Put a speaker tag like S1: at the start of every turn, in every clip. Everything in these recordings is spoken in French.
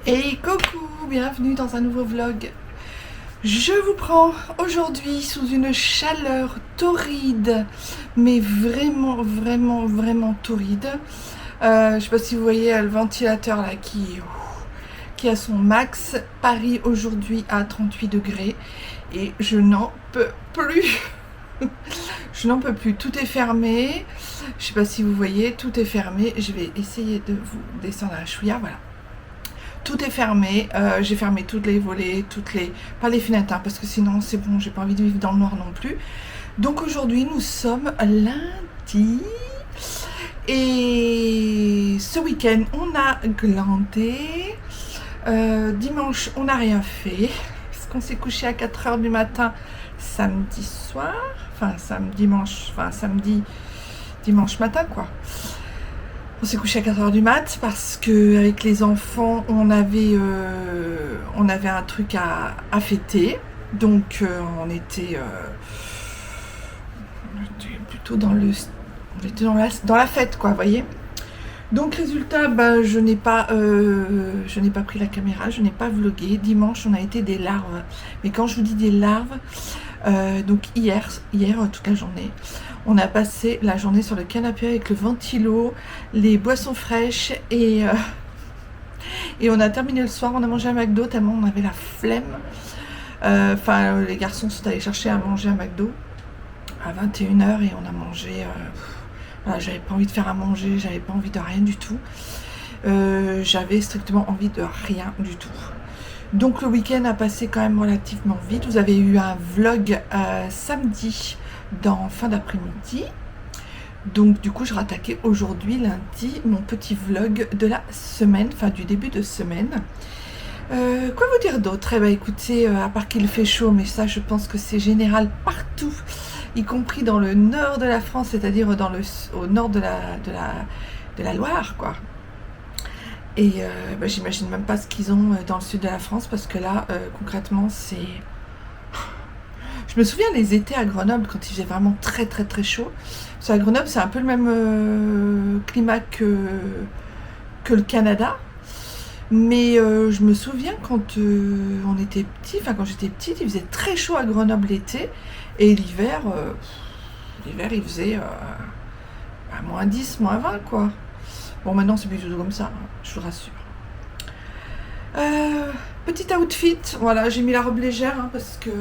S1: Et coucou, bienvenue dans un nouveau vlog. Je vous prends aujourd'hui sous une chaleur torride, mais vraiment torride. Je sais pas si vous voyez le ventilateur là qui a son max. Paris aujourd'hui à 38 degrés et je n'en peux plus. Je n'en peux plus, tout est fermé. Je sais pas si vous voyez, tout est fermé. Je vais essayer de vous descendre à la chouïa, voilà. Tout est fermé, j'ai fermé toutes les volets, pas les fenêtres, hein, parce que sinon c'est bon, j'ai pas envie de vivre dans le noir non plus. Donc aujourd'hui nous sommes lundi et ce week-end on a glandé, dimanche on n'a rien fait, parce qu'on s'est couché à 4h du matin samedi soir, samedi, dimanche matin quoi. On s'est couché à 4h du mat parce que avec les enfants on avait un truc à fêter, donc on était plutôt dans la fête quoi, vous voyez. Donc résultat, je n'ai pas pris la caméra, je n'ai pas vlogué. Dimanche on a été des larves, mais quand je vous dis des larves, donc hier toute la journée on a passé la journée sur le canapé avec le ventilo, les boissons fraîches et on a terminé le soir. On a mangé à McDo tellement on avait la flemme. Les garçons sont allés chercher à manger à McDo à 21h et on a mangé. Voilà, j'avais pas envie de faire à manger, j'avais pas envie de rien du tout. J'avais strictement envie de rien du tout. Donc le week-end a passé quand même relativement vite. Vous avez eu un vlog samedi dans fin d'après-midi. Donc du coup je rattaquais aujourd'hui lundi mon petit vlog de la semaine, enfin du début de semaine. Quoi vous dire d'autre? Eh bien écoutez, à part qu'il fait chaud, mais ça je pense que c'est général partout, y compris dans le nord de la France, c'est-à-dire au nord de la Loire quoi. Et j'imagine même pas ce qu'ils ont dans le sud de la France, parce que là concrètement c'est... Je me souviens les étés à Grenoble quand il faisait vraiment très chaud. Parce qu'à Grenoble c'est un peu le même climat que le Canada. Mais je me souviens quand on était petit, enfin quand j'étais petite, il faisait très chaud à Grenoble l'été. Et l'hiver il faisait moins 10, moins 20 quoi. Bon maintenant c'est plus du tout comme ça, hein, je vous rassure. Petit outfit, voilà, j'ai mis la robe légère hein, parce que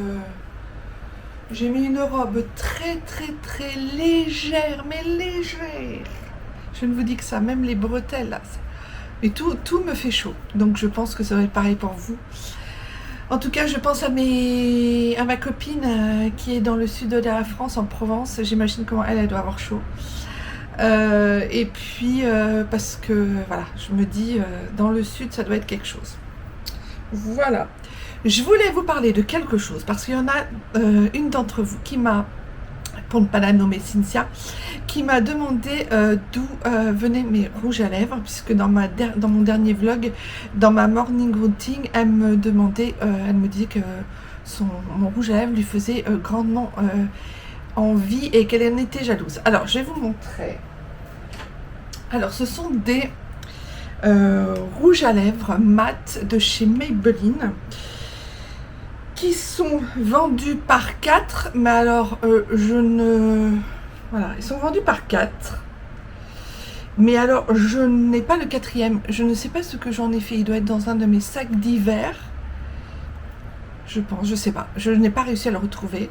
S1: j'ai mis une robe très légère, mais légère. Je ne vous dis que ça, même les bretelles là. Mais tout me fait chaud, donc je pense que ça va être pareil pour vous. En tout cas, je pense à ma copine qui est dans le sud de la France, en Provence. J'imagine comment elle doit avoir chaud. Et puis, parce que, voilà, je me dis, dans le sud, ça doit être quelque chose. Voilà. Je voulais vous parler de quelque chose, parce qu'il y en a une d'entre vous qui m'a, pour ne pas la nommer Cynthia, qui m'a demandé d'où venaient mes rouges à lèvres, puisque dans mon dernier vlog, dans ma morning routine, elle me disait que mon rouge à lèvres lui faisait grandement envie et qu'elle en était jalouse. Alors je vais vous montrer. Alors ce sont des rouges à lèvres mat de chez Maybelline, qui sont vendus par 4, mais alors voilà, ils sont vendus par 4, mais alors je n'ai pas le 4e, je ne sais pas ce que j'en ai fait, il doit être dans un de mes sacs d'hiver, je pense, je sais pas, je n'ai pas réussi à le retrouver.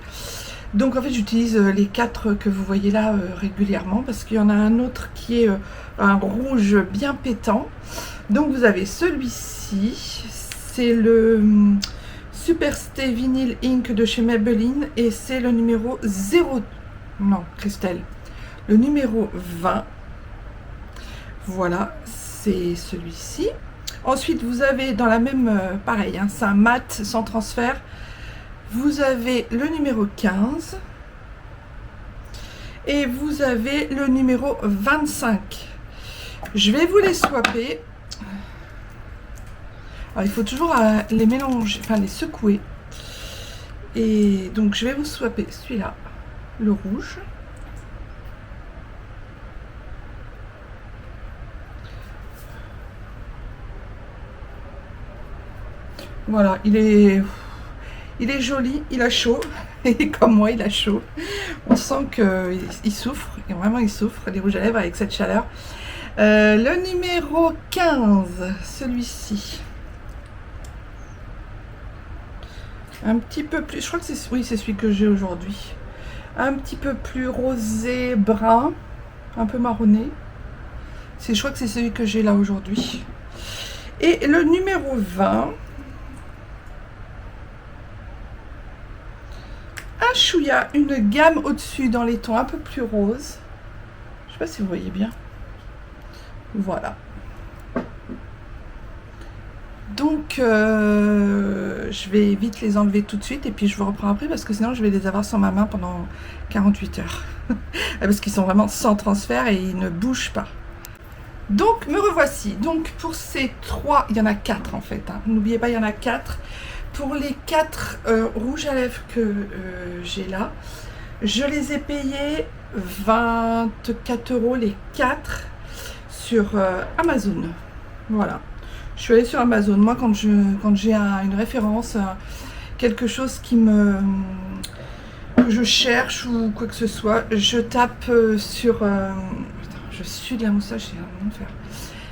S1: Donc en fait j'utilise les 4 que vous voyez là régulièrement, parce qu'il y en a un autre qui est un rouge bien pétant. Donc vous avez celui-ci, c'est le Super Stay Vinyl Ink de chez Maybelline, et c'est le numéro 0, non Christelle, le numéro 20. Voilà, c'est celui-ci. Ensuite vous avez dans la même, pareil, hein, c'est un mat sans transfert. Vous avez le numéro 15 et vous avez le numéro 25. Je vais vous les swapper. Alors, il faut toujours les mélanger, enfin les secouer. Et donc je vais vous swapper celui-là, le rouge. Voilà, il est joli, il a chaud. Et comme moi, il a chaud. On sent qu'il souffre, et vraiment il souffre, les rouges à lèvres avec cette chaleur. Le numéro 15, celui-ci. Un petit peu plus, je crois que c'est oui, c'est celui que j'ai aujourd'hui. Un petit peu plus rosé, brun, un peu marronné. Je crois que c'est celui que j'ai là aujourd'hui. Et le numéro 20. Un chouïa, une gamme au-dessus dans les tons un peu plus roses. Je sais pas si vous voyez bien. Voilà. Donc, je vais vite les enlever tout de suite et puis je vous reprends après parce que sinon je vais les avoir sur ma main pendant 48 heures. Parce qu'ils sont vraiment sans transfert et ils ne bougent pas. Donc, me revoici. Donc, pour ces 3, il y en a 4 en fait. Hein. N'oubliez pas, il y en a 4. Pour les 4 rouges à lèvres que j'ai là, je les ai payés 24 € les 4 sur Amazon. Voilà. Je suis allée sur Amazon. Moi, quand j'ai une référence, quelque chose que je cherche ou quoi que ce soit, je tape sur... je suis de la moustache, c'est un enfer.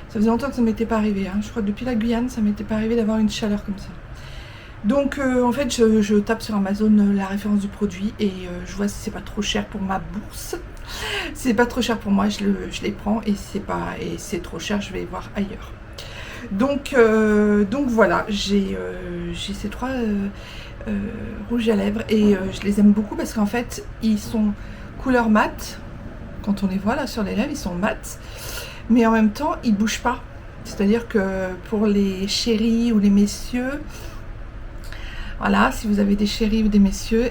S1: Ça faisait longtemps que ça ne m'était pas arrivé. Hein. Je crois que depuis la Guyane, ça ne m'était pas arrivé d'avoir une chaleur comme ça. Donc, en fait, je tape sur Amazon la référence du produit et je vois si c'est pas trop cher pour ma bourse. Si c'est pas trop cher pour moi, je les prends et c'est trop cher, je vais voir ailleurs. Donc voilà, j'ai ces 3 rouges à lèvres et je les aime beaucoup parce qu'en fait, ils sont couleur mat. Quand on les voit là sur les lèvres, ils sont mat, mais en même temps, ils bougent pas. C'est-à-dire que pour les chéris ou les messieurs, voilà, si vous avez des chéris ou des messieurs,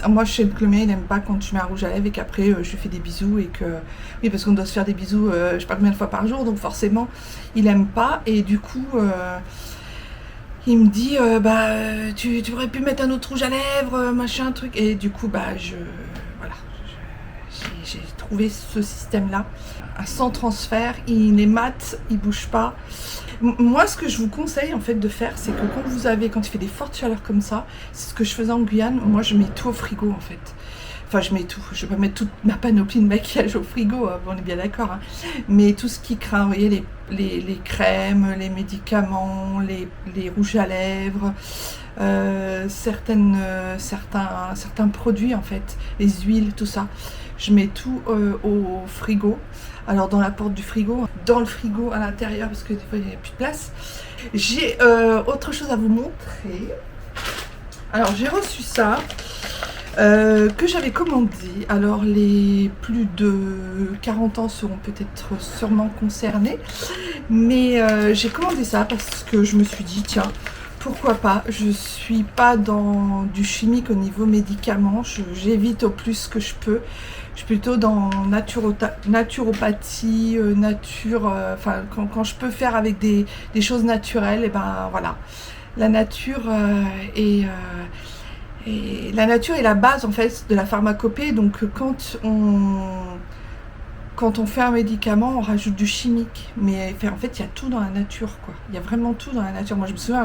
S1: moi je sais que le mien il n'aime pas quand je mets un rouge à lèvres et qu'après je lui fais des bisous et que, oui parce qu'on doit se faire des bisous je sais pas combien de fois par jour, donc forcément il aime pas et du coup il me dit tu aurais pu mettre un autre rouge à lèvres, machin truc, et du coup voilà, j'ai trouvé ce système là, sans transfert, il est mat, il bouge pas. Moi, ce que je vous conseille en fait de faire, c'est que quand il fait des fortes chaleurs comme ça, c'est ce que je faisais en Guyane, moi je mets tout au frigo en fait. Enfin, je mets tout, je vais pas mettre toute ma panoplie de maquillage au frigo, on est bien d'accord, hein. Mais tout ce qui craint, vous voyez, les crèmes, les médicaments, les rouges à lèvres, certains produits en fait, les huiles, tout ça, je mets tout au frigo. Alors dans la porte du frigo, dans le frigo à l'intérieur parce que des fois il n'y a plus de place. J'ai autre chose à vous montrer. Alors j'ai reçu ça que j'avais commandé. Alors les plus de 40 ans seront peut-être sûrement concernés, mais j'ai commandé ça parce que je me suis dit tiens, pourquoi pas, je suis pas dans du chimique au niveau médicaments, j'évite au plus que je peux. Je suis plutôt dans naturopathie, enfin quand je peux faire avec des choses naturelles, et ben voilà. La nature et la nature est la base en fait de la pharmacopée, donc quand on fait un médicament, on rajoute du chimique. Mais en fait, il y a tout dans la nature, quoi. Il y a vraiment tout dans la nature. Moi, je me souviens,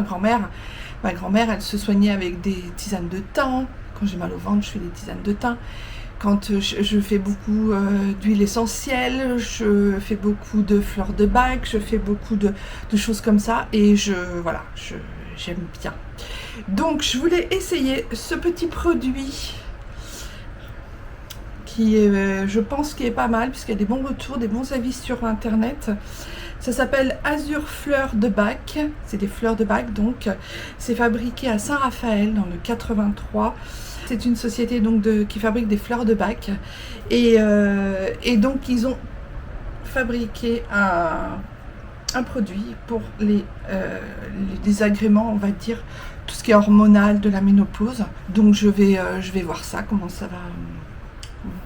S1: ma grand-mère, elle se soignait avec des tisanes de thym. Quand j'ai mal au ventre, je fais des tisanes de thym. Quand je fais beaucoup d'huile essentielle, je fais beaucoup de fleurs de bac, je fais beaucoup de choses comme ça. Et voilà, j'aime bien. Donc, je voulais essayer ce petit produit qui est, je pense, qui est pas mal puisqu'il y a des bons retours, des bons avis sur internet. Ça s'appelle Azur Fleurs de Bac, c'est des fleurs de bac, donc c'est fabriqué à Saint-Raphaël dans le 83. C'est une société donc qui fabrique des fleurs de bac et donc ils ont fabriqué un produit pour les désagréments, on va dire, tout ce qui est hormonal de la ménopause. Donc je vais voir ça, comment ça va,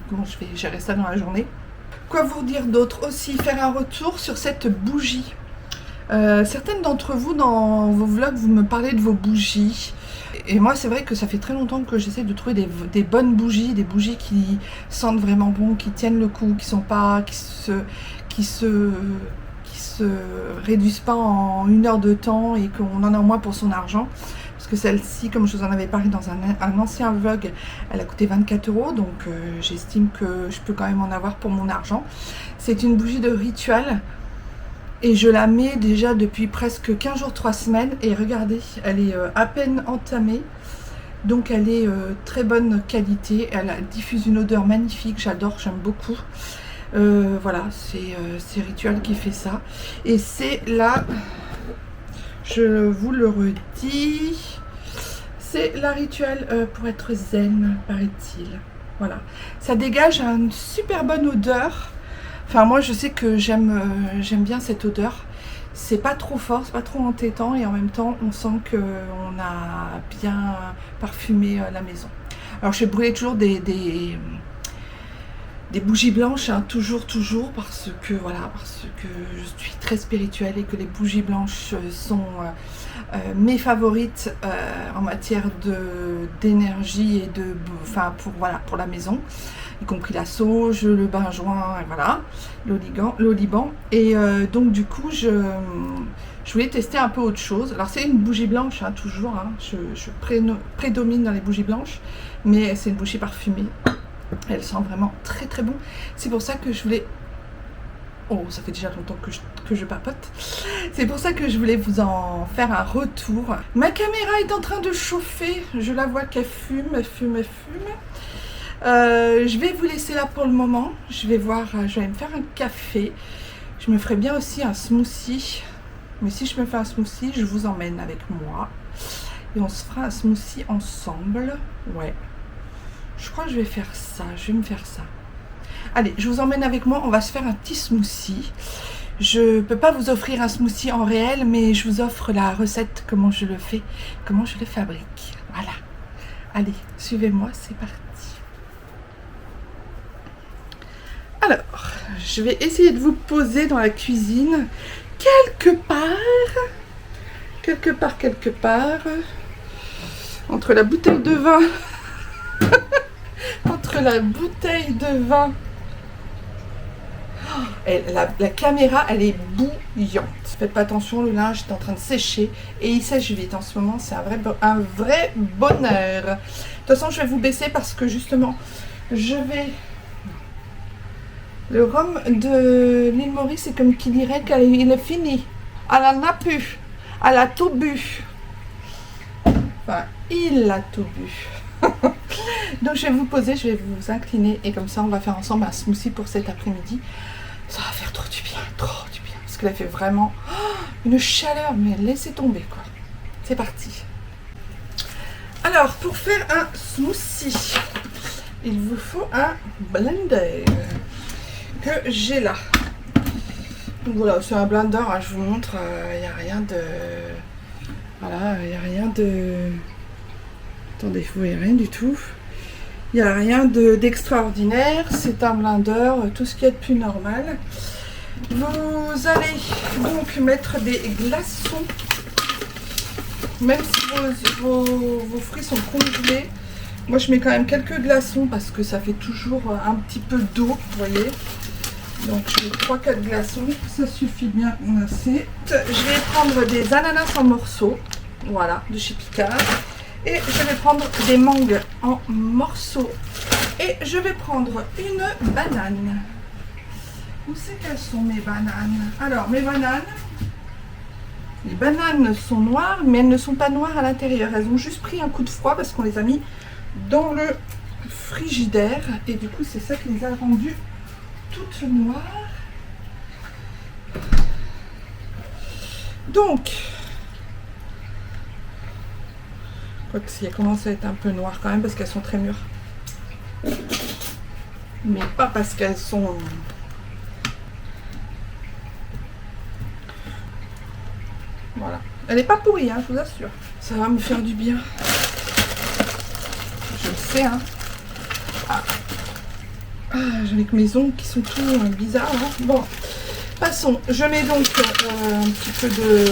S1: comment je vais gérer ça dans la journée. Quoi vous dire d'autre aussi? Faire un retour sur cette bougie. Certaines d'entre vous dans vos vlogs, vous me parlez de vos bougies. Et moi, c'est vrai que ça fait très longtemps que j'essaie de trouver des bonnes bougies, des bougies qui sentent vraiment bon, qui tiennent le coup, qui qui se réduisent pas en 1 heure de temps et qu'on en a moins pour son argent. Parce que celle-ci, comme je vous en avais parlé dans un ancien vlog, elle a coûté 24 €, donc j'estime que je peux quand même en avoir pour mon argent. C'est une bougie de rituel et je la mets déjà depuis presque 15 jours, 3 semaines. Et regardez, elle est à peine entamée, donc elle est très bonne qualité. Elle diffuse une odeur magnifique, j'adore, j'aime beaucoup. Voilà, c'est Rituel qui fait ça. Et c'est là... Je vous le redis, c'est la Rituel pour être zen, paraît-il. Voilà, ça dégage une super bonne odeur. Enfin, moi, je sais que j'aime bien cette odeur. C'est pas trop fort, c'est pas trop entêtant et en même temps, on sent qu'on a bien parfumé la maison. Alors, je vais brûler toujours des bougies blanches, hein, toujours, parce que voilà, parce que je suis très spirituelle et que les bougies blanches sont mes favorites en matière d'énergie et pour la maison, y compris la sauge, le benjoin, et voilà, l'oliban. Et donc du coup, je voulais tester un peu autre chose. Alors c'est une bougie blanche, hein, toujours, hein, je prédomine dans les bougies blanches, mais c'est une bougie parfumée. Elle sent vraiment très bon. C'est pour ça que je voulais... Oh, ça fait déjà longtemps que je papote. C'est pour ça que je voulais vous en faire un retour. Ma caméra est en train de chauffer. Je la vois qu'elle fume, elle fume. Je vais vous laisser là pour le moment. Je vais me faire un café. Je me ferai bien aussi un smoothie. Mais si je me fais un smoothie, je vous emmène avec moi. Et on se fera un smoothie ensemble. Ouais. Je crois que je vais faire ça, je vais me faire ça. Allez, je vous emmène avec moi, on va se faire un petit smoothie. Je ne peux pas vous offrir un smoothie en réel, mais je vous offre la recette, comment je le fais, comment je le fabrique. Voilà. Allez, suivez-moi, c'est parti. Alors, je vais essayer de vous poser dans la cuisine, quelque part, entre la bouteille de vin... entre la bouteille de vin et la caméra, elle est bouillante. Faites pas attention, le linge est en train de sécher et il sèche vite en ce moment, c'est un vrai bonheur. De toute façon, je vais vous baisser parce que justement, le rhum de l'île Maurice, c'est comme qui dirait qu'il est fini. Elle en a plus, elle a tout bu. Enfin, il a tout bu. Donc je vais vous poser, je vais vous incliner et comme ça on va faire ensemble un smoothie pour cet après-midi. Ça va faire trop du bien, parce que là il fait vraiment une chaleur, mais laissez tomber quoi. C'est parti. Alors pour faire un smoothie, il vous faut un blender que j'ai là. Donc voilà, c'est un blender, hein, je vous montre, il n'y a rien de... Voilà, il n'y a rien de... Attendez, vous voyez rien du tout. Il n'y a rien d'extraordinaire. C'est un blender, tout ce qui est de plus normal. Vous allez donc mettre des glaçons. Même si vos fruits sont congelés. Moi, je mets quand même quelques glaçons parce que ça fait toujours un petit peu d'eau, vous voyez. Donc, je mets 3-4 glaçons. Ça suffit bien assez. Je vais prendre des ananas en morceaux. Voilà, de chez Picard. Et je vais prendre des mangues en morceaux. Et je vais prendre une banane. Où c'est qu'elles sont mes bananes? Alors, mes bananes, les bananes sont noires, mais elles ne sont pas noires à l'intérieur. Elles ont juste pris un coup de froid parce qu'on les a mis dans le frigidaire. Et du coup, c'est ça qui les a rendues toutes noires. Donc... Quoique, elles commencent à être un peu noires quand même parce qu'elles sont très mûres. Mais pas parce qu'elles sont... Voilà. Elle n'est pas pourrie, hein, je vous assure. Ça va me faire du bien. Je le sais, hein. J'ai avec mes ongles qui sont tout bizarres. Hein. Bon, passons. Je mets donc un petit peu de...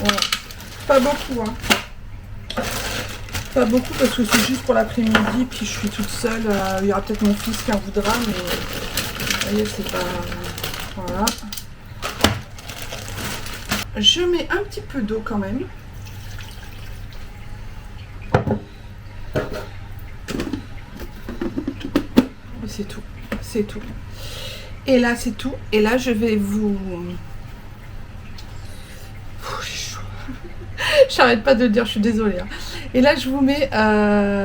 S1: Voilà. Pas beaucoup, hein. Pas beaucoup parce que c'est juste pour l'après-midi, puis je suis toute seule. Il y aura peut-être mon fils qui en voudra, mais vous voyez, c'est pas... Voilà. Je mets un petit peu d'eau quand même. Et c'est tout. C'est tout. Et là, c'est tout. Et là, je vais vous... J'ai chaud. J'arrête pas de le dire, je suis désolée. Hein. Et là, je vous mets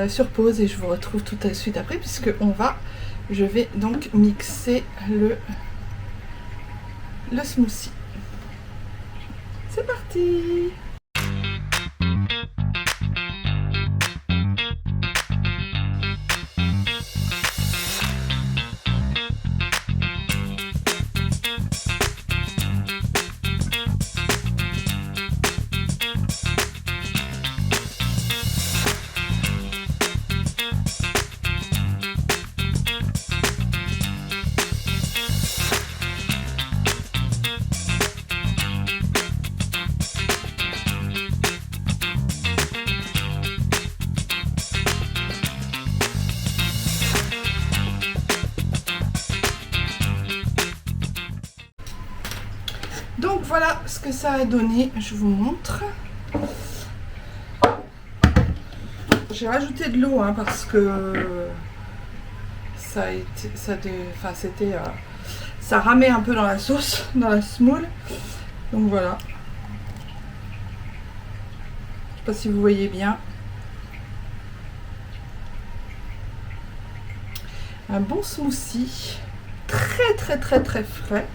S1: sur pause et je vous retrouve tout de suite après puisque je vais donc mixer le smoothie. C'est parti! Donc voilà ce que ça a donné, je vous montre. J'ai rajouté de l'eau hein, parce que ça ramait un peu dans la sauce, dans la semoule. Donc voilà. Je sais pas si vous voyez bien. Un bon smoothie, très frais.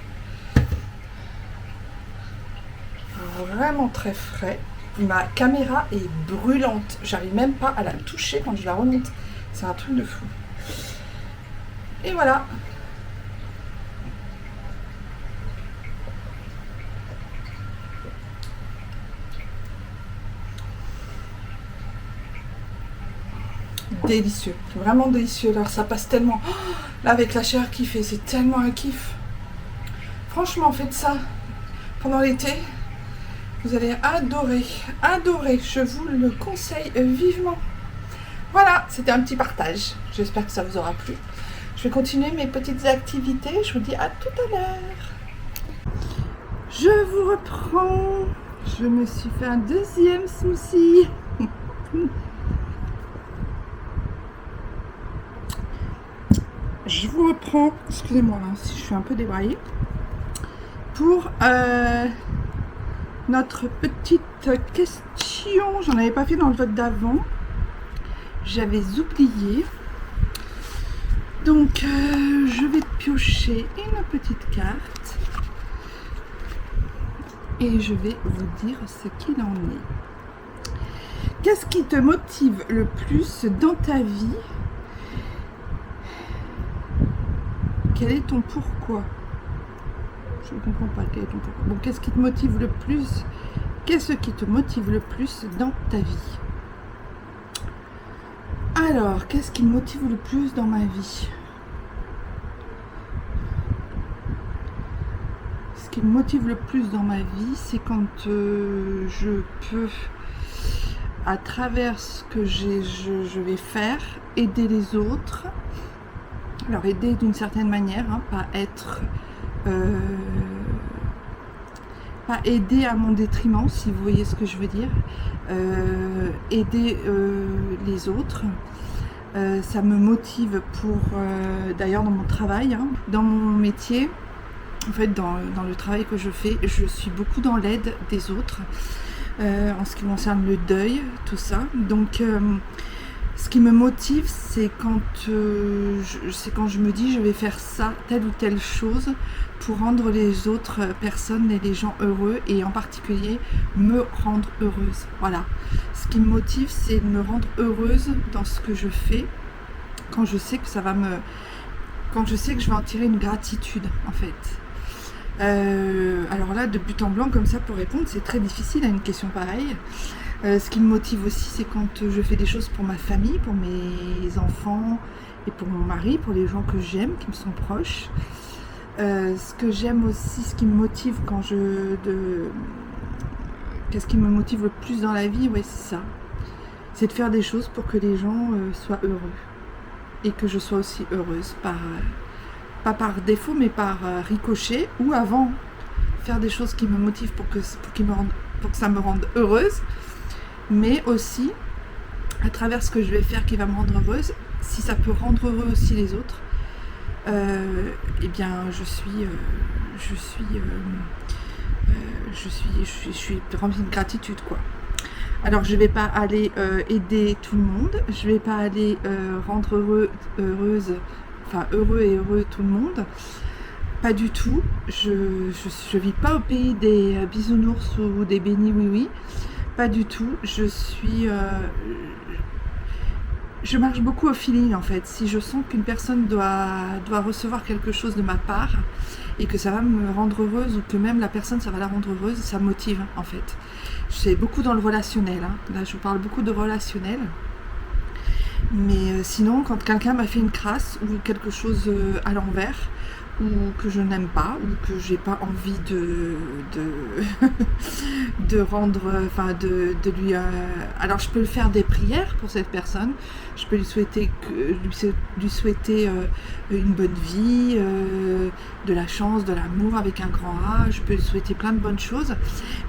S1: Vraiment très frais. Ma caméra est brûlante. J'arrive même pas à la toucher quand je la remonte. C'est un truc de fou. Et voilà. Délicieux. Vraiment délicieux. Alors ça passe tellement. Là avec la chaleur qu'il fait, c'est tellement un kiff. Franchement, faites ça pendant l'été. Vous allez adorer, adorer, je vous le conseille vivement. Voilà, c'était un petit partage. J'espère que ça vous aura plu. Je vais continuer mes petites activités. Je vous dis à tout à l'heure. Je vous reprends. Je me suis fait un deuxième smoothie. Je vous reprends. Excusez-moi hein, si je suis un peu débraillée. Pour... notre petite question, j'en avais pas fait dans le vote d'avant, j'avais oublié. Donc je vais piocher une petite carte et je vais vous dire ce qu'il en est. Qu'est-ce qui te motive le plus dans ta vie? Quel est ton pourquoi? Je ne comprends pas quel est ton pourquoi. Bon, qu'est-ce qui te motive le plus? Qu'est-ce qui te motive le plus dans ta vie? Alors, qu'est-ce qui me motive le plus dans ma vie? Ce qui me motive le plus dans ma vie, c'est quand je peux, à travers ce que je vais faire, aider les autres. Alors, aider d'une certaine manière, hein, pas être... pas aider à mon détriment, si vous voyez ce que je veux dire, aider les autres, ça me motive pour, d'ailleurs dans mon travail, hein, dans mon métier, en fait dans le travail que je fais, je suis beaucoup dans l'aide des autres, en ce qui concerne le deuil, tout ça, donc ce qui me motive, c'est quand je me dis je vais faire ça, telle ou telle chose pour rendre les autres personnes et les gens heureux et en particulier me rendre heureuse. Voilà. Ce qui me motive, c'est de me rendre heureuse dans ce que je fais quand je sais que quand je sais que je vais en tirer une gratitude en fait. Alors là, de but en blanc comme ça pour répondre, c'est très difficile à une question pareille. Ce qui me motive aussi, c'est quand je fais des choses pour ma famille, pour mes enfants et pour mon mari, pour les gens que j'aime, qui me sont proches. Ce que j'aime aussi, ce qui me motive qu'est-ce qui me motive le plus dans la vie, ouais, c'est ça. C'est de faire des choses pour que les gens soient heureux. Et que je sois aussi heureuse pas par défaut, mais par ricochet, ou avant, faire des choses qui me motivent pour que ça me rende heureuse, mais aussi à travers ce que je vais faire qui va me rendre heureuse, si ça peut rendre heureux aussi les autres, eh bien je suis remplie de gratitude, quoi. Alors je vais pas aller aider tout le monde, je vais pas aller rendre heureux et heureux tout le monde, pas du tout. Je vis pas au pays des bisounours ou des bénis oui, pas du tout. Je marche beaucoup au feeling, en fait. Si je sens qu'une personne doit recevoir quelque chose de ma part et que ça va me rendre heureuse, ou que même la personne ça va la rendre heureuse, ça me motive, en fait. C'est beaucoup dans le relationnel, hein. Là je vous parle beaucoup de relationnel, mais sinon quand quelqu'un m'a fait une crasse ou quelque chose à l'envers, ou que je n'aime pas, ou que j'ai pas envie de rendre, enfin de lui... alors je peux faire des prières pour cette personne, je peux lui souhaiter une bonne vie, de la chance, de l'amour avec un grand A, je peux lui souhaiter plein de bonnes choses,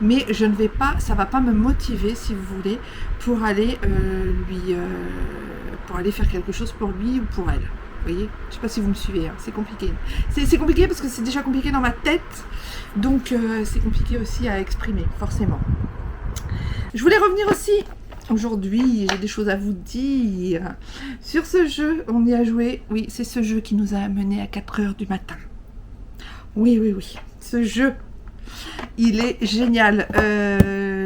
S1: mais je ne vais pas, ça va pas me motiver, si vous voulez, pour aller faire quelque chose pour lui ou pour elle. Vous voyez, je sais pas si vous me suivez, hein. C'est compliqué. C'est compliqué parce que c'est déjà compliqué dans ma tête, donc c'est compliqué aussi à exprimer, forcément. Je voulais revenir aussi, aujourd'hui, j'ai des choses à vous dire, sur ce jeu, on y a joué, oui, c'est ce jeu qui nous a amenés à 4 h du matin. Oui, ce jeu, il est génial.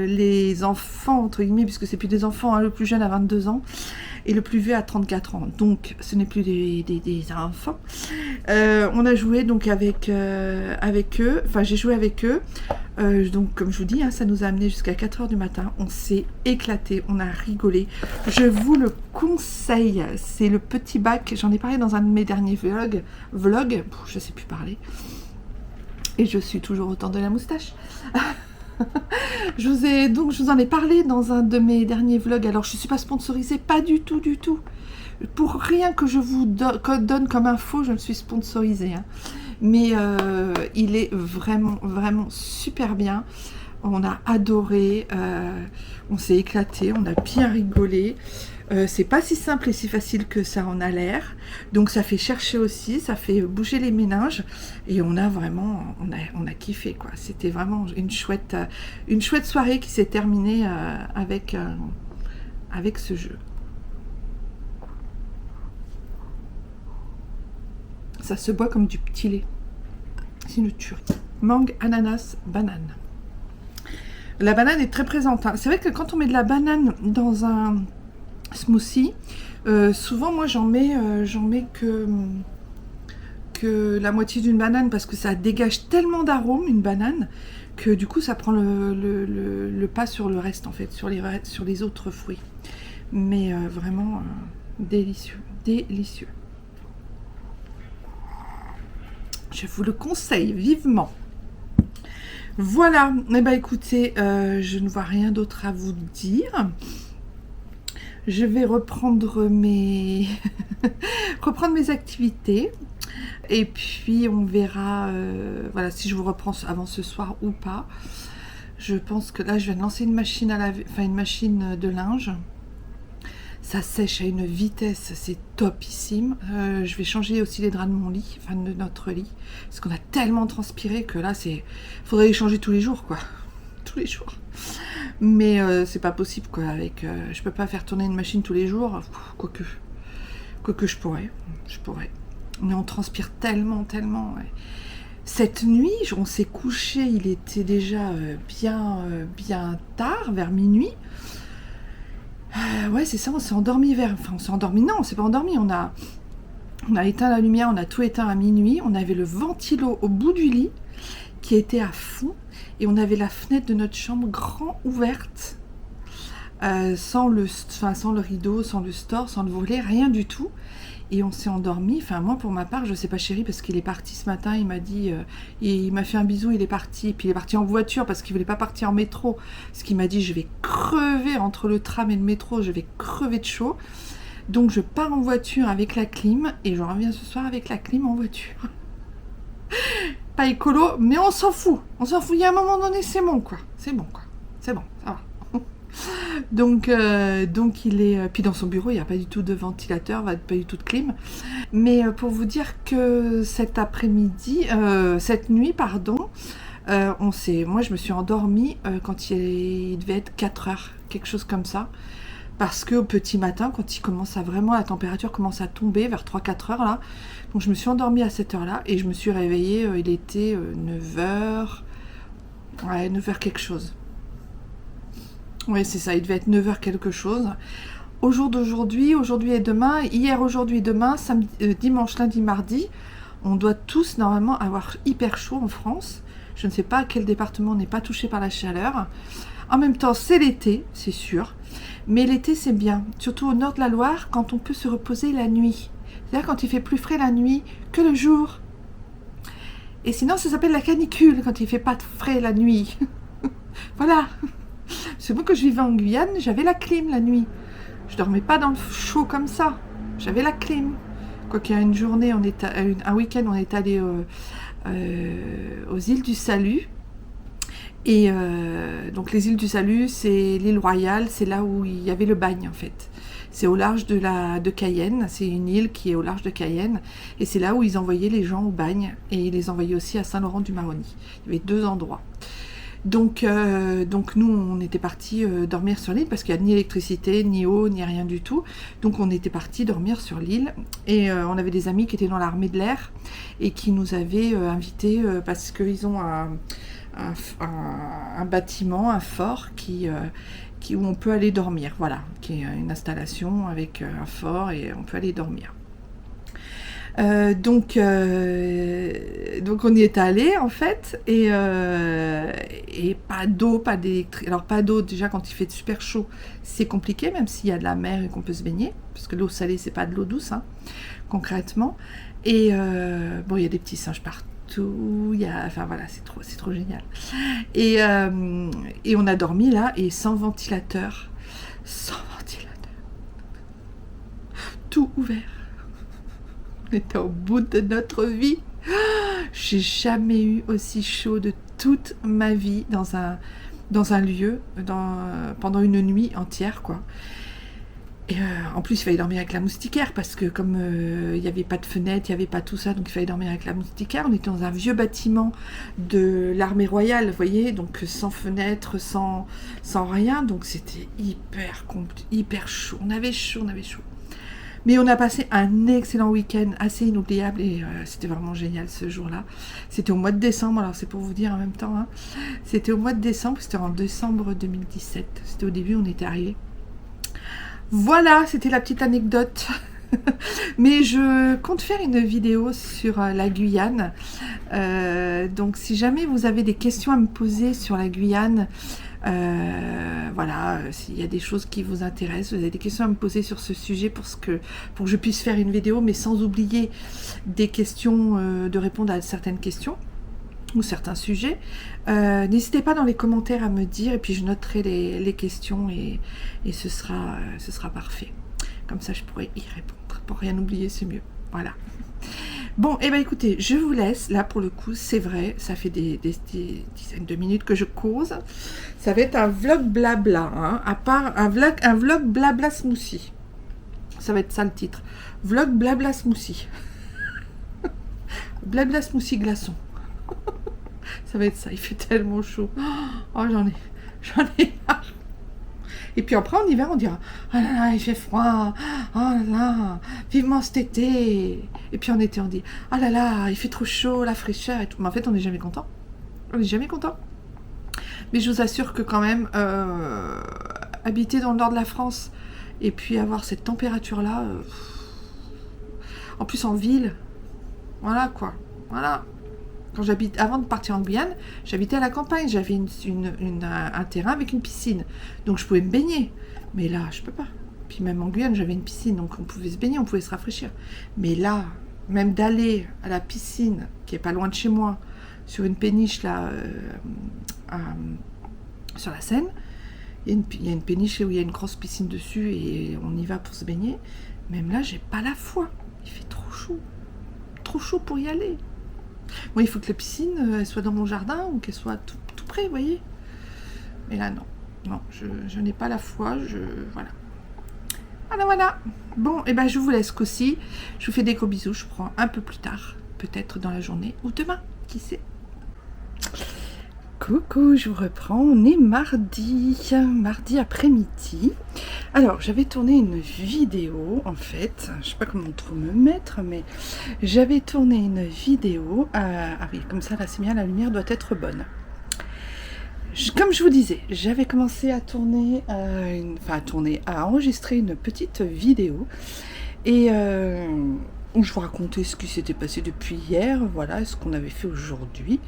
S1: Les enfants, entre guillemets, puisque c'est plus des enfants, hein, le plus jeune a 22 ans, et le plus vieux à 34 ans, donc ce n'est plus des enfants. On a joué donc avec eux, enfin j'ai joué avec eux, donc comme je vous dis, hein, ça nous a amené jusqu'à 4 h du matin, on s'est éclaté, on a rigolé, je vous le conseille, c'est le petit bac, j'en ai parlé dans un de mes derniers vlogs, je sais plus parler, et je suis toujours autant de la moustache. Je vous en ai parlé dans un de mes derniers vlogs. Alors je ne suis pas sponsorisée, pas du tout. Pour rien que je vous donne comme info, je me suis sponsorisée, hein. Mais il est vraiment super bien. On a adoré, on s'est éclaté, on a bien rigolé. C'est pas si simple et si facile que ça en a l'air, donc ça fait chercher aussi, ça fait bouger les méninges, et on a vraiment, on a kiffé, quoi. C'était vraiment une chouette soirée qui s'est terminée avec ce jeu. Ça se boit comme du petit lait, c'est une tuerie. Mangue, ananas, banane. La banane est très présente, hein. C'est vrai que quand on met de la banane dans un smoothie, souvent moi j'en mets que la moitié d'une banane, parce que ça dégage tellement d'arômes, une banane, que du coup ça prend le pas sur le reste, en fait, sur les autres fruits. Mais vraiment délicieux. Je vous le conseille vivement. Voilà, et bah écoutez, je ne vois rien d'autre à vous dire. Je vais reprendre mes activités, et puis on verra voilà, si je vous reprends avant ce soir ou pas. Je pense que là je viens de lancer une machine à laver, enfin une machine de linge. Ça sèche à une vitesse, c'est topissime. Je vais changer aussi les draps de mon lit, enfin de notre lit, parce qu'on a tellement transpiré que là faudrait les changer tous les jours, quoi. Tous les jours. Mais c'est pas possible, quoi. Je peux pas faire tourner une machine tous les jours, quoique je pourrais. Mais on transpire tellement, ouais. Cette nuit, on s'est couché, il était déjà bien tard, vers minuit. Ouais, c'est ça, on s'est endormi non, on s'est pas endormi, on a éteint la lumière, on a tout éteint à minuit, on avait le ventilo au bout du lit qui était à fond, et on avait la fenêtre de notre chambre grand ouverte, sans le rideau, sans le store, sans le volet, rien du tout. Et on s'est endormi. Enfin, moi pour ma part, je sais pas chéri, parce qu'il est parti ce matin, il m'a dit, il m'a fait un bisou, il est parti, et puis il est parti en voiture parce qu'il voulait pas partir en métro, parce qu'il m'a dit je vais crever entre le tram et le métro, je vais crever de chaud. Donc je pars en voiture avec la clim et je reviens ce soir avec la clim en voiture. Pas écolo, mais on s'en fout. On s'en fout. Il y a un moment donné, c'est bon quoi. C'est bon quoi. C'est bon, ça va. Donc il est... Puis dans son bureau, il n'y a pas du tout de ventilateur, pas du tout de clim. Mais pour vous dire que cet après-midi, cette nuit, pardon, moi je me suis endormie quand il devait être 4 heures, quelque chose comme ça. Parce qu'au petit matin, quand la température commence à tomber vers 3-4 heures là, donc je me suis endormie à cette heure-là et je me suis réveillée, il était 9 heures, ouais, 9 heures quelque chose. Oui, c'est ça, il devait être 9 heures quelque chose. Au jour d'aujourd'hui, aujourd'hui et demain, hier, aujourd'hui et demain, samedi, dimanche, lundi, mardi, on doit tous normalement avoir hyper chaud en France. Je ne sais pas quel département n'est pas touché par la chaleur. En même temps, c'est l'été, c'est sûr. Mais l'été, c'est bien, surtout au nord de la Loire, quand on peut se reposer la nuit. C'est-à-dire quand il fait plus frais la nuit que le jour. Et sinon, ça s'appelle la canicule, quand il fait pas frais la nuit. Voilà. C'est moi que je vivais en Guyane, j'avais la clim la nuit. Je dormais pas dans le chaud comme ça. J'avais la clim. Quoiqu'il y a une journée, un week-end, on est allé aux îles du Salut. Et donc les îles du Salut, c'est l'île Royale, c'est là où il y avait le bagne en fait. C'est au large de Cayenne, c'est une île qui est au large de Cayenne, et c'est là où ils envoyaient les gens au bagne, et ils les envoyaient aussi à Saint-Laurent-du-Maroni. Il y avait 2 endroits. Donc nous, on était partis dormir sur l'île, parce qu'il n'y a ni électricité, ni eau, ni rien du tout. Donc on était partis dormir sur l'île, et on avait des amis qui étaient dans l'armée de l'air, et qui nous avaient invités, parce qu'ils ont un bâtiment, un fort où on peut aller dormir, voilà, qui est une installation avec un fort et on peut aller dormir. Donc on y est allé en fait et pas d'eau, pas d'électricité. Alors pas d'eau, déjà quand il fait super chaud, c'est compliqué, même s'il y a de la mer et qu'on peut se baigner, parce que l'eau salée c'est pas de l'eau douce, hein, concrètement. Et bon, il y a des petits singes partout. Enfin voilà, c'est trop génial. Et on a dormi là, et sans ventilateur, tout ouvert. On était au bout de notre vie. J'ai jamais eu aussi chaud de toute ma vie dans un lieu pendant une nuit entière, quoi. Et en plus, il fallait dormir avec la moustiquaire, parce que comme il n'y avait pas de fenêtre, il n'y avait pas tout ça, donc il fallait dormir avec la moustiquaire. On était dans un vieux bâtiment de l'armée royale, vous voyez, donc sans fenêtre, sans rien, donc c'était hyper chaud. On avait chaud. Mais on a passé un excellent week-end, assez inoubliable, et c'était vraiment génial ce jour-là. C'était au mois de décembre, alors c'est pour vous dire en même temps, hein. C'était au mois de décembre, c'était en décembre 2017. C'était au début, on était arrivés. Voilà, c'était la petite anecdote. Mais je compte faire une vidéo sur la Guyane. Donc si jamais vous avez des questions à me poser sur la Guyane, voilà, s'il y a des choses qui vous intéressent, vous avez des questions à me poser sur ce sujet pour que je puisse faire une vidéo, mais sans oublier des questions, de répondre à certaines questions ou certains sujets, n'hésitez pas dans les commentaires à me dire, et puis je noterai les questions, et ce sera parfait. Comme ça, je pourrai y répondre. Pour rien oublier, c'est mieux. Voilà. Bon, et ben écoutez, je vous laisse. Là, pour le coup, c'est vrai, ça fait des dizaines de minutes que je cause. Ça va être un vlog blabla, hein, à part un vlog blabla smoothie. Ça va être ça le titre. Vlog blabla smoothie. Blabla smoothie glaçon. Ça va être ça, il fait tellement chaud. Oh, j'en ai marre. Et puis après, en hiver, on dira, oh là là, il fait froid, oh là là, vivement cet été. Et puis en été, on dit, oh là là, il fait trop chaud, la fraîcheur et tout. Mais en fait, on n'est jamais content. On n'est jamais content. Mais je vous assure que quand même, habiter dans le nord de la France et puis avoir cette température-là, en plus en ville, voilà quoi, voilà. Avant de partir en Guyane, j'habitais à la campagne, j'avais un terrain avec une piscine, donc je pouvais me baigner. Mais là, je peux pas. Puis même en Guyane, j'avais une piscine, donc on pouvait se baigner, on pouvait se rafraîchir. Mais là, même d'aller à la piscine, qui est pas loin de chez moi, sur une péniche là, sur la Seine, il y a une péniche où il y a une grosse piscine dessus, et on y va pour se baigner. Même là, j'ai pas la foi. Il fait trop chaud. Trop chaud pour y aller. Moi, il faut que la piscine elle soit dans mon jardin ou qu'elle soit tout près, vous voyez. Mais là, non. Non, je n'ai pas la foi. Voilà. Voilà. Bon, et ben je vous laisse qu'aussi. Je vous fais des gros bisous. Je prends un peu plus tard. Peut-être dans la journée ou demain. Qui sait. Coucou, je vous reprends. On est mardi après-midi. Alors, j'avais tourné une vidéo, en fait. Je sais pas comment trop me mettre, mais j'avais tourné une vidéo. Ah oui, comme ça, là, c'est bien, la lumière doit être bonne. Comme je vous disais, j'avais commencé à tourner, à enregistrer une petite vidéo. Et où je vous racontais ce qui s'était passé depuis hier, voilà, ce qu'on avait fait aujourd'hui.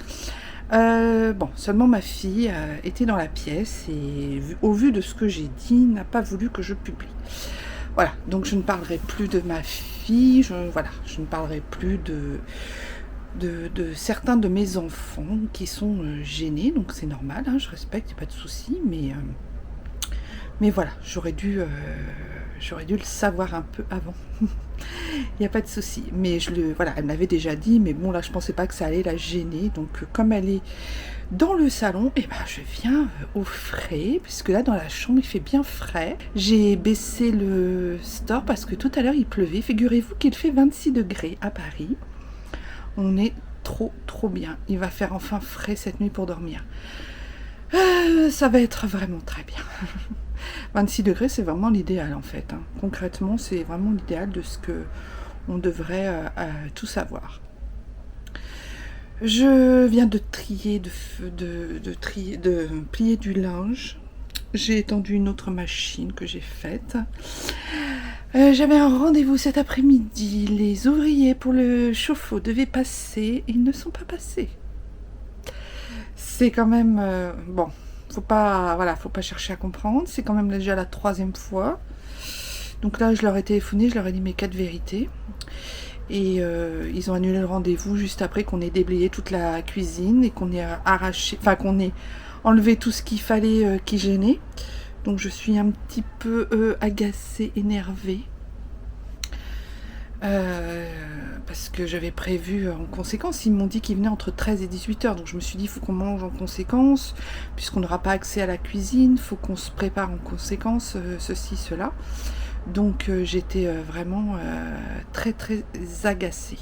S1: Bon, seulement ma fille était dans la pièce et au vu de ce que j'ai dit, n'a pas voulu que je publie. Voilà, donc je ne parlerai plus de ma fille, je ne parlerai plus de certains de mes enfants qui sont gênés, donc c'est normal, hein, je respecte, il n'y a pas de souci, mais voilà, j'aurais dû le savoir un peu avant. Il n'y a pas de souci. Mais voilà, elle m'avait déjà dit, mais bon là je pensais pas que ça allait la gêner. Donc comme elle est dans le salon, et ben je viens au frais, puisque là dans la chambre il fait bien frais. J'ai baissé le store parce que tout à l'heure il pleuvait. Figurez-vous qu'il fait 26 degrés à Paris. On est trop bien. Il va faire enfin frais cette nuit pour dormir. Ça va être vraiment très bien. 26 degrés, c'est vraiment l'idéal en fait. Hein. Concrètement, c'est vraiment l'idéal de ce que on devrait tout savoir. Je viens de trier, de plier du linge. J'ai étendu une autre machine que j'ai faite. J'avais un rendez-vous cet après-midi. Les ouvriers pour le chauffe-eau devaient passer. Ils ne sont pas passés. C'est quand même... bon, faut pas chercher à comprendre. C'est quand même déjà la 3e fois. Donc là, je leur ai téléphoné, je leur ai dit mes 4 vérités. Et ils ont annulé le rendez-vous juste après qu'on ait déblayé toute la cuisine et qu'on ait qu'on ait enlevé tout ce qu'il fallait qui gênait. Donc je suis un petit peu agacée, énervée. Parce que j'avais prévu en conséquence, ils m'ont dit qu'ils venaient entre 13 et 18 heures, donc je me suis dit il faut qu'on mange en conséquence, puisqu'on n'aura pas accès à la cuisine, il faut qu'on se prépare en conséquence, ceci, cela. Donc j'étais vraiment très agacée.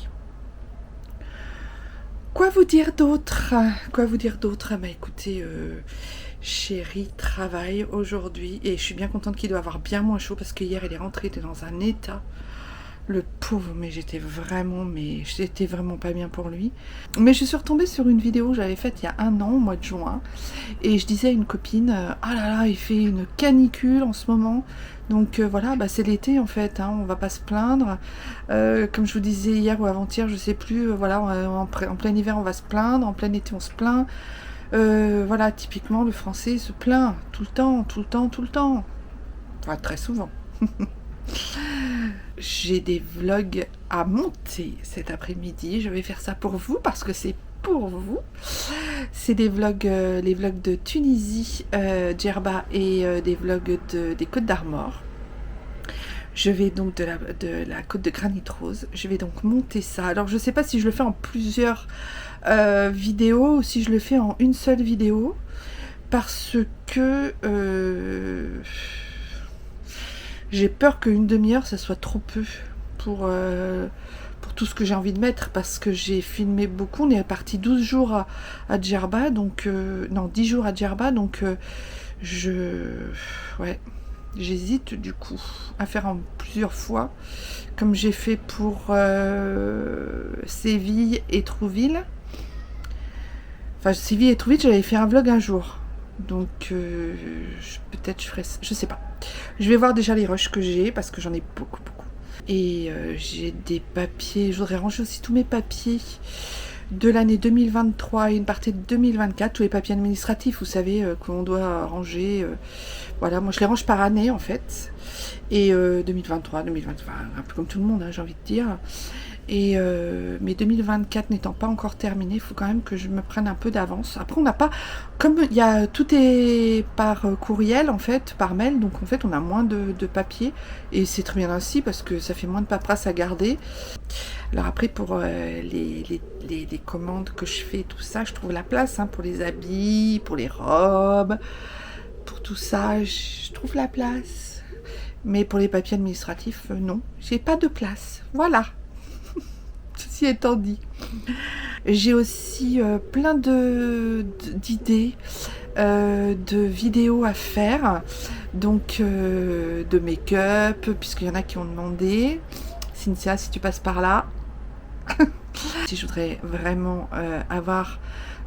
S1: Quoi vous dire d'autre? Bah écoutez, chérie travaille aujourd'hui et je suis bien contente qu'il doit avoir bien moins chaud parce que hier elle est rentrée, elle était dans un état. Le pauvre, mais j'étais vraiment pas bien pour lui. Mais je suis retombée sur une vidéo que j'avais faite il y a 1 an, au mois de juin, et je disais à une copine, ah là là, il fait une canicule en ce moment, donc voilà, bah c'est l'été en fait, hein, on va pas se plaindre. Comme je vous disais hier ou avant-hier, je sais plus, voilà, en plein hiver on va se plaindre, en plein été on se plaint. Voilà, typiquement le français se plaint tout le temps. Enfin, très souvent. J'ai des vlogs à monter cet après-midi. Je vais faire ça pour vous parce que c'est pour vous. C'est des vlogs, les vlogs de Tunisie, Djerba et des vlogs des Côtes d'Armor. Je vais donc de la côte de Granit Rose. Je vais donc monter ça. Alors je sais pas si je le fais en plusieurs vidéos ou si je le fais en une seule vidéo parce que j'ai peur qu'une demi-heure, ça soit trop peu pour tout ce que j'ai envie de mettre, parce que j'ai filmé beaucoup. On est parti 12 jours à Djerba, donc... non, 10 jours à Djerba, donc j'hésite du coup à faire en plusieurs fois, comme j'ai fait pour Séville et Trouville. Enfin, Séville et Trouville, j'avais fait un vlog un jour. Donc, peut-être je ferai ça, je sais pas. Je vais voir déjà les rushs que j'ai, parce que j'en ai beaucoup. Et j'ai des papiers, je voudrais ranger aussi tous mes papiers de l'année 2023 et une partie de 2024, tous les papiers administratifs, vous savez, qu'on doit ranger. Voilà, moi je les range par année en fait. Et 2023, un peu comme tout le monde, hein, j'ai envie de dire. Et mais 2024 n'étant pas encore terminé, il faut quand même que je me prenne un peu d'avance. Après, on n'a pas, comme il y a tout est par courriel en fait, par mail, donc en fait on a moins de papier et c'est très bien ainsi parce que ça fait moins de paperasse à garder. Alors après pour les commandes que je fais, tout ça, je trouve la place hein, pour les habits, pour les robes, pour tout ça, je trouve la place. Mais pour les papiers administratifs, non, j'ai pas de place. Voilà. Ceci étant dit, j'ai aussi plein d'idées, de vidéos à faire, donc de make-up, puisqu'il y en a qui ont demandé. Cynthia, si tu passes par là, si je voudrais vraiment avoir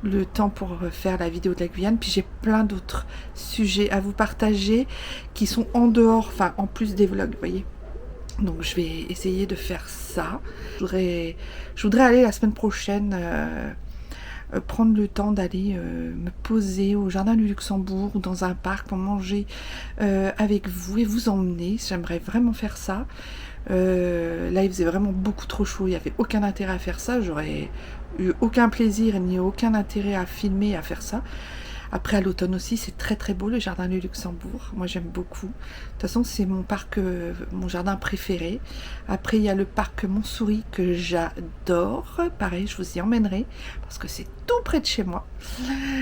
S1: le temps pour faire la vidéo de la Guyane, puis j'ai plein d'autres sujets à vous partager qui sont en dehors, enfin en plus des vlogs, vous voyez. Donc je vais essayer de faire ça. Je voudrais aller la semaine prochaine prendre le temps d'aller me poser au jardin du Luxembourg ou dans un parc pour manger avec vous et vous emmener. J'aimerais vraiment faire ça. Là il faisait vraiment beaucoup trop chaud, il n'y avait aucun intérêt à faire ça. J'aurais eu aucun plaisir ni aucun intérêt à filmer, à faire ça. Après, à l'automne aussi, c'est très très beau le jardin du Luxembourg. Moi, j'aime beaucoup. De toute façon, c'est mon parc, mon jardin préféré. Après, il y a le parc Montsouris que j'adore. Pareil, je vous y emmènerai parce que c'est tout près de chez moi.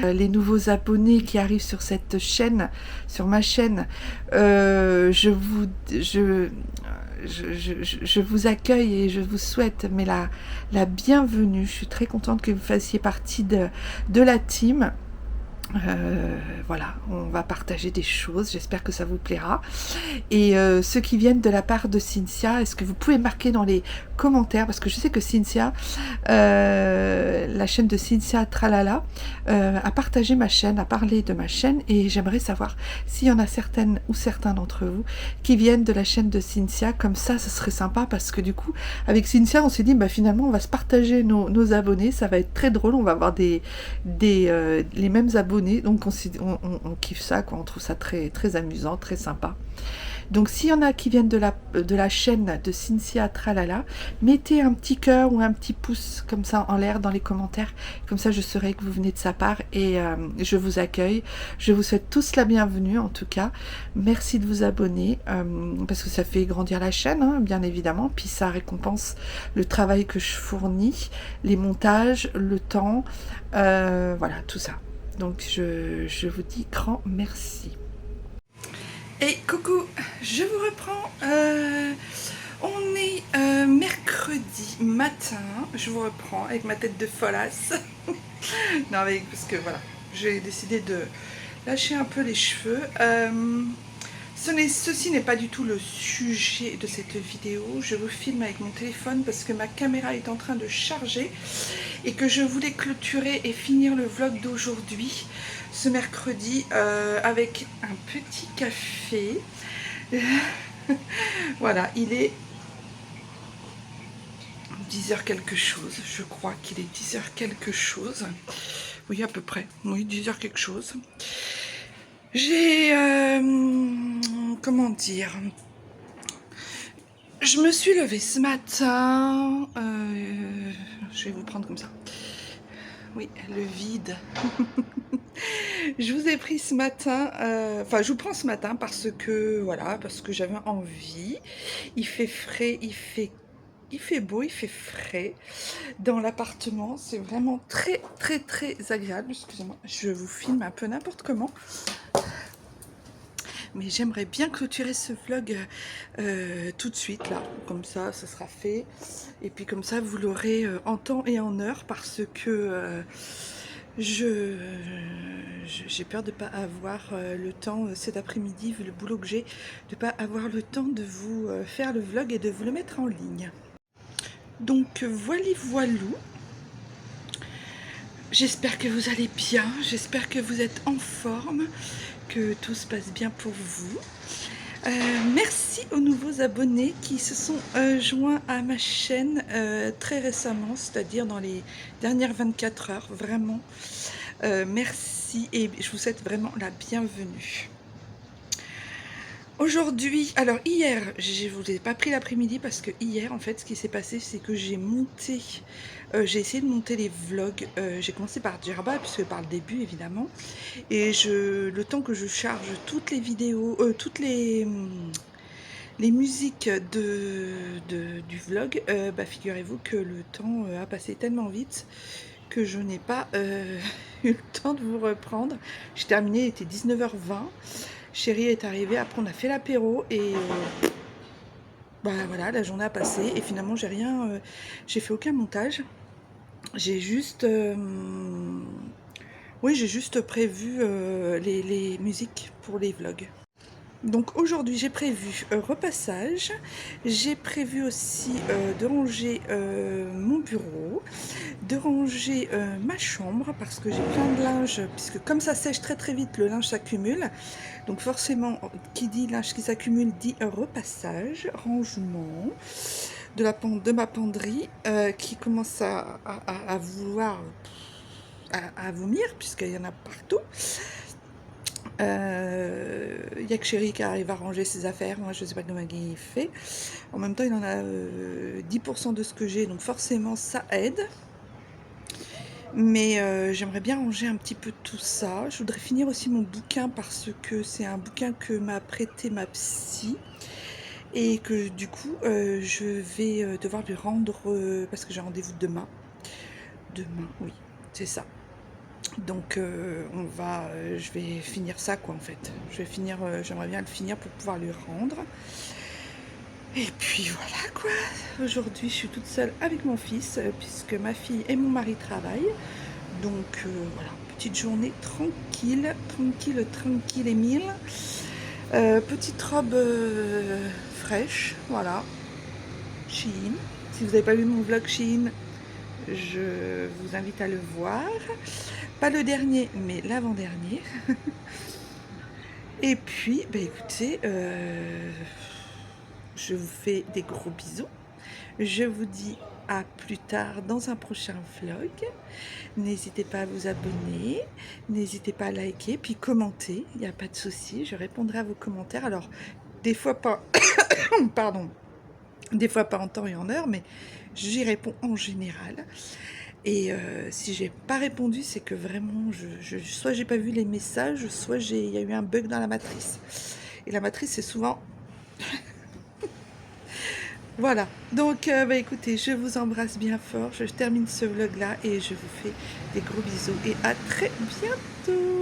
S1: Les nouveaux abonnés qui arrivent sur cette chaîne, sur ma chaîne, je vous accueille et je vous souhaite mais la bienvenue. Je suis très contente que vous fassiez partie de la team. Voilà, on va partager des choses, j'espère que ça vous plaira. Et ceux qui viennent de la part de Cynthia, est-ce que vous pouvez marquer dans les commentaires, parce que je sais que Cynthia, la chaîne de Cynthia Tralala, a partagé ma chaîne, a parlé de ma chaîne, et j'aimerais savoir s'il y en a certaines ou certains d'entre vous qui viennent de la chaîne de Cynthia. Comme ça, ce serait sympa, parce que du coup, avec Cynthia, on s'est dit, bah finalement, on va se partager nos abonnés, ça va être très drôle, on va avoir les mêmes abonnés. Donc on kiffe ça, quoi. On trouve ça très, très amusant, très sympa. Donc s'il y en a qui viennent de la chaîne de Cynthia Tralala, mettez un petit cœur ou un petit pouce comme ça en l'air dans les commentaires, comme ça je saurai que vous venez de sa part et je vous accueille. Je vous souhaite tous la bienvenue en tout cas. Merci de vous abonner parce que ça fait grandir la chaîne hein, bien évidemment, puis ça récompense le travail que je fournis, les montages, le temps, voilà tout ça. Donc je vous dis grand merci. Et coucou, je vous reprends. On est mercredi matin. Je vous reprends avec ma tête de folasse. Non, parce que voilà, j'ai décidé de lâcher un peu les cheveux. Ceci n'est pas du tout le sujet de cette vidéo. Je vous filme avec mon téléphone parce que ma caméra est en train de charger et que je voulais clôturer et finir le vlog d'aujourd'hui, ce mercredi, avec un petit café. Voilà, il est 10h quelque chose. Je crois qu'il est 10h quelque chose. Oui, à peu près. Oui, 10h quelque chose. J'ai... comment dire, je me suis levée ce matin, je vais vous prendre comme ça, oui, le vide. Je vous ai pris ce matin, enfin je vous prends ce matin parce que, voilà, parce que j'avais envie. Il fait frais, il fait beau, il fait frais dans l'appartement, c'est vraiment très très très agréable. Excusez-moi, je vous filme un peu n'importe comment. Mais j'aimerais bien clôturer ce vlog tout de suite, là. Comme ça, ça sera fait. Et puis comme ça, vous l'aurez en temps et en heure parce que j'ai peur de ne pas avoir le temps cet après-midi, vu le boulot que j'ai, de ne pas avoir le temps de vous faire le vlog et de vous le mettre en ligne. Donc, voilou. J'espère que vous allez bien, j'espère que vous êtes en forme, que tout se passe bien pour vous. Merci aux nouveaux abonnés qui se sont joints à ma chaîne très récemment, c'est-à-dire dans les dernières 24 heures, vraiment. Merci et je vous souhaite vraiment la bienvenue. Aujourd'hui, alors hier, je vous ai pas pris l'après-midi parce que hier, en fait, ce qui s'est passé, c'est que j'ai essayé de monter les vlogs. J'ai commencé par Djerba, puisque par le début, évidemment. Et le temps que je charge toutes les vidéos, les musiques du vlog, bah, figurez-vous que le temps a passé tellement vite que je n'ai pas eu le temps de vous reprendre. J'ai terminé, il était 19h20. Chérie est arrivée, après on a fait l'apéro et bah voilà, la journée a passé et finalement j'ai fait aucun montage. J'ai juste, oui, j'ai juste prévu les musiques pour les vlogs. Donc aujourd'hui j'ai prévu repassage, j'ai prévu aussi de ranger mon bureau, de ranger ma chambre parce que j'ai plein de linge, puisque comme ça sèche très très vite, le linge s'accumule. Donc forcément, qui dit linge qui s'accumule dit repassage, rangement de ma penderie qui commence à vouloir à vomir puisqu'il y en a partout. Il y a que Chéri qui arrive à ranger ses affaires. Moi, je sais pas comment il fait. En même temps, il en a 10% de ce que j'ai, donc forcément, ça aide. Mais j'aimerais bien ranger un petit peu tout ça. Je voudrais finir aussi mon bouquin parce que c'est un bouquin que m'a prêté ma psy. Et que du coup, je vais devoir lui rendre parce que j'ai rendez-vous demain. Demain, oui, c'est ça. Donc je vais finir ça quoi en fait. J'aimerais bien le finir pour pouvoir lui rendre. Et puis voilà quoi. Aujourd'hui je suis toute seule avec mon fils puisque ma fille et mon mari travaillent. Donc voilà, petite journée tranquille, tranquille et mille. Petite robe fraîche, voilà. Shein. Si vous n'avez pas vu mon vlog Shein, je vous invite à le voir. Pas le dernier, mais l'avant-dernier. Et puis, bah écoutez, je vous fais des gros bisous. Je vous dis à plus tard dans un prochain vlog. N'hésitez pas à vous abonner, n'hésitez pas à liker, puis commenter, il n'y a pas de souci, je répondrai à vos commentaires. Alors, des fois pas, pardon, des fois pas en temps et en heure, mais j'y réponds en général. Et si j'ai pas répondu, c'est que vraiment, soit j'ai pas vu les messages, soit il y a eu un bug dans la matrice. Et la matrice, c'est souvent... Voilà. Donc, bah, écoutez, je vous embrasse bien fort. Je termine ce vlog-là et je vous fais des gros bisous. Et à très bientôt.